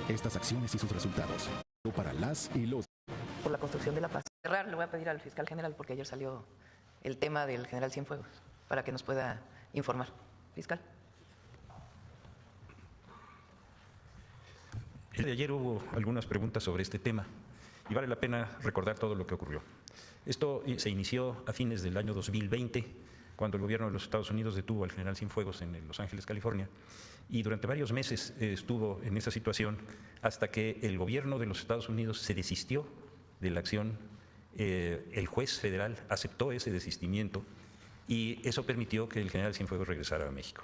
estas acciones y sus resultados. Para las y los... Por la construcción de la paz. Le voy a pedir al fiscal general, porque ayer salió el tema del general Cienfuegos, para que nos pueda informar. Fiscal. El de ayer hubo algunas preguntas sobre este tema y vale la pena recordar todo lo que ocurrió. Esto se inició a fines del año 2020, cuando el gobierno de los Estados Unidos detuvo al general Cienfuegos en Los Ángeles, California, y durante varios meses estuvo en esa situación hasta que el gobierno de los Estados Unidos se desistió de la acción. El juez federal aceptó ese desistimiento y eso permitió que el general Cienfuegos regresara a México.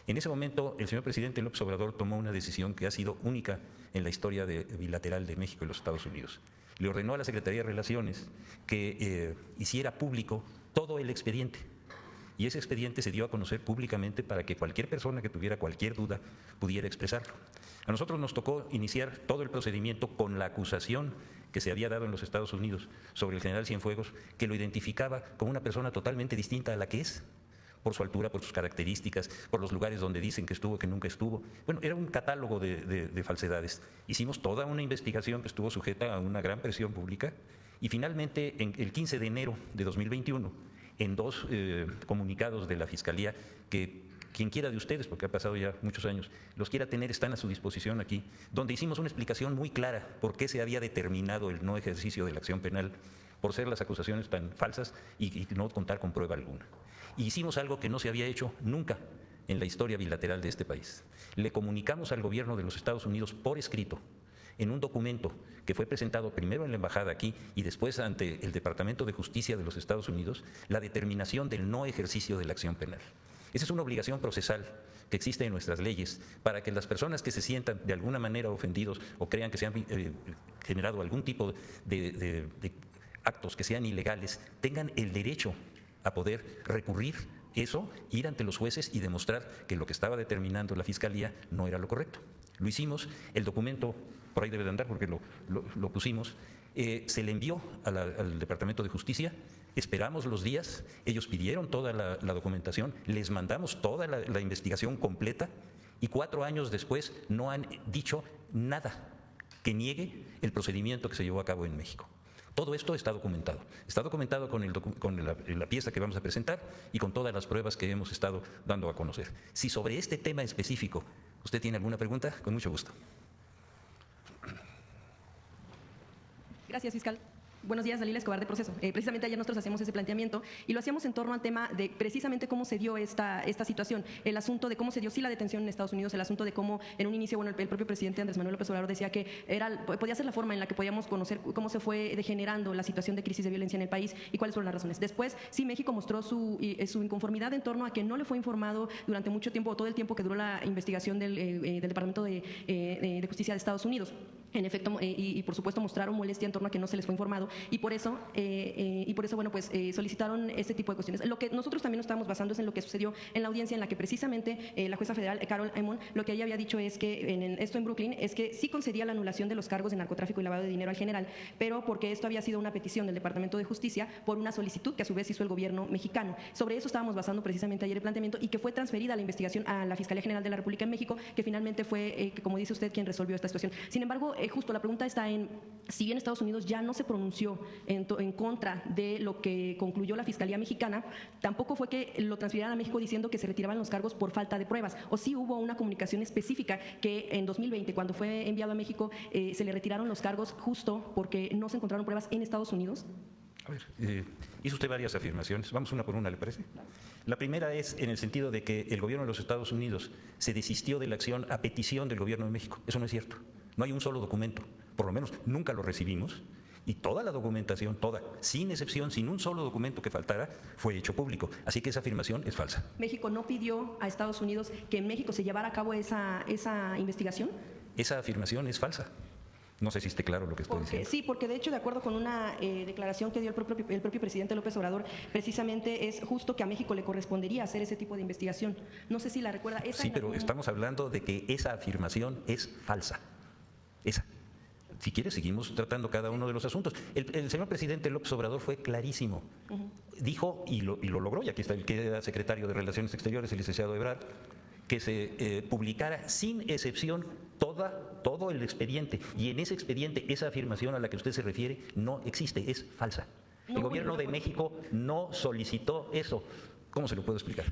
En ese momento, el señor presidente López Obrador tomó una decisión que ha sido única en la historia bilateral de México y los Estados Unidos. Le ordenó a la Secretaría de Relaciones que hiciera público todo el expediente. Y ese expediente se dio a conocer públicamente para que cualquier persona que tuviera cualquier duda pudiera expresarlo. A nosotros nos tocó iniciar todo el procedimiento con la acusación que se había dado en los Estados Unidos sobre el general Cienfuegos, que lo identificaba como una persona totalmente distinta a la que es, por su altura, por sus características, por los lugares donde dicen que estuvo, que nunca estuvo. Bueno, era un catálogo de falsedades. Hicimos toda una investigación que estuvo sujeta a una gran presión pública y finalmente, el 15 de enero de 2021, en dos comunicados de la Fiscalía, que quien quiera de ustedes, porque ha pasado ya muchos años, los quiera tener, están a su disposición aquí, donde hicimos una explicación muy clara por qué se había determinado el no ejercicio de la acción penal, por ser las acusaciones tan falsas y no contar con prueba alguna. Y hicimos algo que no se había hecho nunca en la historia bilateral de este país. Le comunicamos al gobierno de los Estados Unidos por escrito, en un documento que fue presentado primero en la embajada aquí y después ante el Departamento de Justicia de los Estados Unidos, la determinación del no ejercicio de la acción penal. Esa es una obligación procesal que existe en nuestras leyes para que las personas que se sientan de alguna manera ofendidos o crean que se han generado algún tipo de actos que sean ilegales tengan el derecho a poder recurrir eso, ir ante los jueces y demostrar que lo que estaba determinando la Fiscalía no era lo correcto. Lo hicimos, el documento por ahí debe de andar porque lo pusimos, se le envió al Departamento de Justicia, esperamos los días, ellos pidieron toda la documentación, les mandamos toda la investigación completa y 4 años después no han dicho nada que niegue el procedimiento que se llevó a cabo en México. Todo esto está documentado con la pieza que vamos a presentar y con todas las pruebas que hemos estado dando a conocer. Si sobre este tema específico usted tiene alguna pregunta, con mucho gusto. Gracias, fiscal. Buenos días, Dalila Escobar de Proceso. Precisamente ayer nosotros hacíamos ese planteamiento y lo hacíamos en torno al tema de precisamente cómo se dio esta situación, el asunto de cómo se dio la detención en Estados Unidos, el asunto de cómo en un inicio, bueno, el propio presidente Andrés Manuel López Obrador decía que podía ser la forma en la que podíamos conocer cómo se fue degenerando la situación de crisis de violencia en el país y cuáles fueron las razones. Después, sí, México mostró su inconformidad en torno a que no le fue informado durante mucho tiempo, todo el tiempo que duró la investigación del Departamento de Justicia de Estados Unidos. En efecto, y por supuesto mostraron molestia en torno a que no se les fue informado y por eso bueno, pues solicitaron este tipo de cuestiones. Lo que nosotros también nos estamos basando es en lo que sucedió en la audiencia en la que precisamente la jueza federal Carol Emon, lo que ella había dicho es que esto en Brooklyn es que sí concedía la anulación de los cargos de narcotráfico y lavado de dinero al general, pero porque esto había sido una petición del Departamento de Justicia por una solicitud que a su vez hizo el gobierno mexicano. Sobre eso estábamos basando precisamente ayer el planteamiento y que fue transferida la investigación a la Fiscalía General de la República en México, que finalmente fue, como dice usted, quien resolvió esta situación. Sin embargo, justo la pregunta está en, si bien Estados Unidos ya no se pronunció en contra de lo que concluyó la Fiscalía Mexicana, tampoco fue que lo transfirieran a México diciendo que se retiraban los cargos por falta de pruebas, o sí hubo una comunicación específica que en 2020, cuando fue enviado a México, se le retiraron los cargos justo porque no se encontraron pruebas en Estados Unidos. A ver, hizo usted varias afirmaciones, vamos una por una, ¿le parece? La primera es en el sentido de que el gobierno de los Estados Unidos se desistió de la acción a petición del gobierno de México. Eso no es cierto. No hay un solo documento, por lo menos nunca lo recibimos, y toda la documentación, toda, sin excepción, sin un solo documento que faltara, fue hecho público. Así que esa afirmación es falsa. ¿México no pidió a Estados Unidos que en México se llevara a cabo esa investigación? Esa afirmación es falsa. No sé si esté claro lo que estoy diciendo. Sí, porque de hecho, de acuerdo con una declaración que dio el propio presidente López Obrador, precisamente es justo que a México le correspondería hacer ese tipo de investigación. No sé si la recuerda. Sí, pero estamos hablando de que esa afirmación es falsa. Esa. Si quiere, seguimos tratando cada uno de los asuntos. El señor presidente López Obrador fue clarísimo. Dijo, y lo logró, y aquí está el que era secretario de Relaciones Exteriores, el licenciado Ebrard, que se publicara sin excepción todo el expediente. Y en ese expediente, esa afirmación a la que usted se refiere no existe, es falsa. El gobierno de México no solicitó eso. ¿Cómo se lo puedo explicar?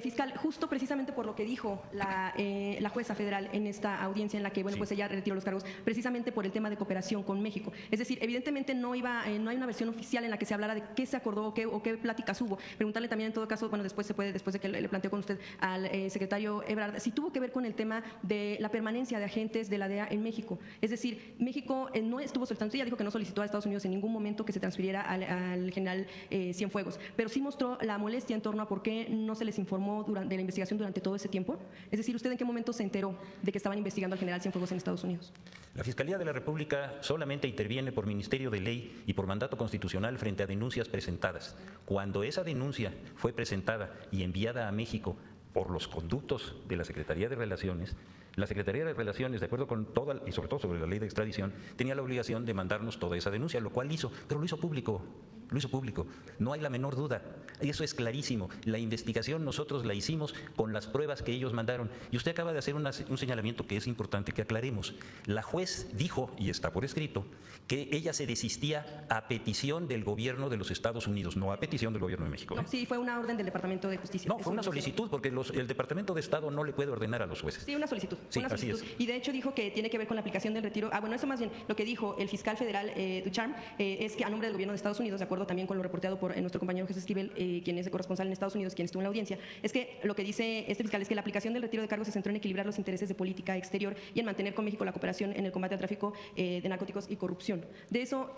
Fiscal, justo precisamente por lo que dijo la jueza federal en esta audiencia en la que, bueno, Sí. pues ella retiró los cargos, precisamente por el tema de cooperación con México. Es decir, evidentemente no hay una versión oficial en la que se hablara de qué se acordó o qué pláticas hubo. Preguntarle también en todo caso, bueno, después de que le planteó con usted al secretario Ebrard, si tuvo que ver con el tema de la permanencia de agentes de la DEA en México. Es decir, México no estuvo solicitando, ella dijo que no solicitó a Estados Unidos en ningún momento que se transfiriera al general Cienfuegos, pero sí mostró la molestia en torno a por qué no se les informó de la investigación durante todo ese tiempo. Es decir, ¿usted en qué momento se enteró de que estaban investigando al general Cienfuegos en Estados Unidos? La Fiscalía de la República solamente interviene por ministerio de ley y por mandato constitucional frente a denuncias presentadas. Cuando esa denuncia fue presentada y enviada a México por los conductos de la Secretaría de Relaciones, la Secretaría de Relaciones, de acuerdo con toda, y sobre todo sobre la ley de extradición, tenía la obligación de mandarnos toda esa denuncia, lo cual hizo, pero lo hizo público. Lo hizo público, no hay la menor duda, eso es clarísimo. La investigación nosotros la hicimos con las pruebas que ellos mandaron. Y usted acaba de hacer un señalamiento que es importante que aclaremos. La juez dijo, y está por escrito, que ella se desistía a petición del gobierno de los Estados Unidos, no a petición del gobierno de México. No, sí, fue una orden del Departamento de Justicia. No, Eso fue una lo sé. solicitud, porque el Departamento de Estado no le puede ordenar a los jueces. Sí, una solicitud. Sí, una así solicitud. es. Y de hecho dijo que tiene que ver con la aplicación del retiro. Bueno, eso más bien lo que dijo el fiscal federal Ducharme es que a nombre del gobierno de Estados Unidos, de acuerdo también con lo reporteado por nuestro compañero Jesús Esquivel, quien es el corresponsal en Estados Unidos, quien estuvo en la audiencia, es que lo que dice este fiscal es que la aplicación del retiro de cargos se centró en equilibrar los intereses de política exterior y en mantener con México la cooperación en el combate al tráfico de narcóticos y corrupción. De eso,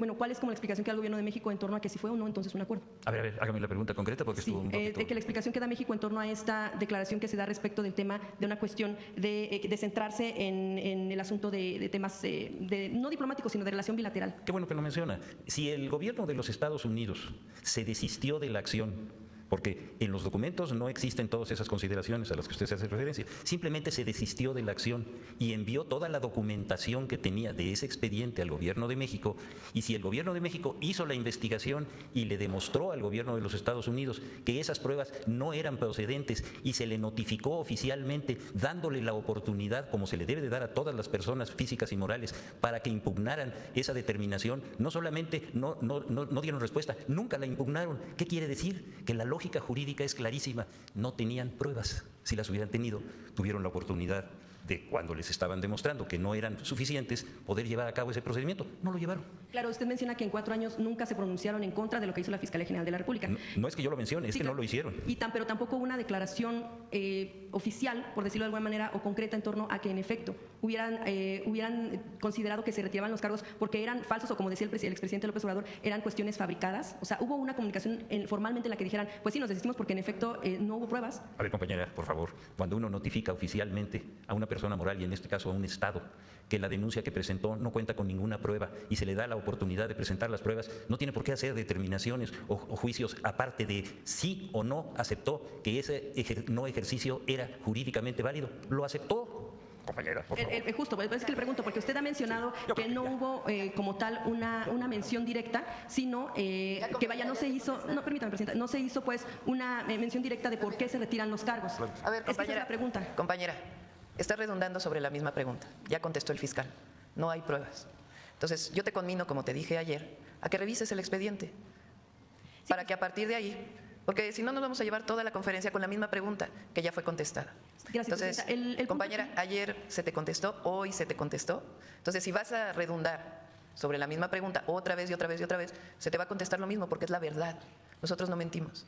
bueno, ¿cuál es como la explicación que da el gobierno de México en torno a que si fue o no entonces un acuerdo? A ver, hágame la pregunta concreta porque Sí, estuvo un poquito... de que la explicación que da México en torno a esta declaración que se da respecto del tema de una cuestión de centrarse en el asunto de temas no diplomáticos, sino de relación bilateral. Qué bueno que lo menciona. Si el gobierno de los Estados Unidos se desistió de la acción, porque en los documentos no existen todas esas consideraciones a las que usted se hace referencia, simplemente se desistió de la acción y envió toda la documentación que tenía de ese expediente al gobierno de México, y si el gobierno de México hizo la investigación y le demostró al gobierno de los Estados Unidos que esas pruebas no eran procedentes y se le notificó oficialmente dándole la oportunidad, como se le debe de dar a todas las personas físicas y morales, para que impugnaran esa determinación, no solamente no dieron respuesta, nunca la impugnaron. ¿Qué quiere decir? Que la lógica jurídica es clarísima, no tenían pruebas. Si las hubieran tenido, tuvieron la oportunidad de, cuando les estaban demostrando que no eran suficientes, poder llevar a cabo ese procedimiento. No lo llevaron. Claro, usted menciona que en 4 años nunca se pronunciaron en contra de lo que hizo la Fiscalía General de la República. No es que yo lo mencione, es Sí, que claro. no lo hicieron. Pero tampoco hubo una declaración oficial, por decirlo de alguna manera, o concreta en torno a que en efecto hubieran considerado que se retiraban los cargos porque eran falsos, o como decía el expresidente López Obrador, eran cuestiones fabricadas. O sea, hubo una comunicación formalmente en la que dijeran, pues sí, nos desistimos porque en efecto no hubo pruebas. A ver, compañera, por favor, cuando uno notifica oficialmente a una persona moral, y en este caso a un Estado, que la denuncia que presentó no cuenta con ninguna prueba y se le da la oportunidad de presentar las pruebas, no tiene por qué hacer determinaciones o juicios aparte de sí o no aceptó que ese no ejercicio era jurídicamente válido. Lo aceptó. Compañera, por favor. Justo, es que le pregunto, porque usted ha mencionado que no hubo como tal una mención directa, sino que vaya, no se hizo, no, permítame, presidenta, no se hizo pues una mención directa de por qué se retiran los cargos. A ver, Es que esa es compañera, la pregunta. compañera, está redundando sobre la misma pregunta. Ya contestó el fiscal. No hay pruebas. Entonces, yo te conmino, como te dije ayer, a que revises el expediente. Para que a partir de ahí, porque si no nos vamos a llevar toda la conferencia con la misma pregunta que ya fue contestada. Gracias, Entonces, presidenta. El compañera, ayer se te contestó, hoy se te contestó. Entonces, si vas a redundar sobre la misma pregunta otra vez y otra vez y otra vez, se te va a contestar lo mismo porque es la verdad. Nosotros no mentimos.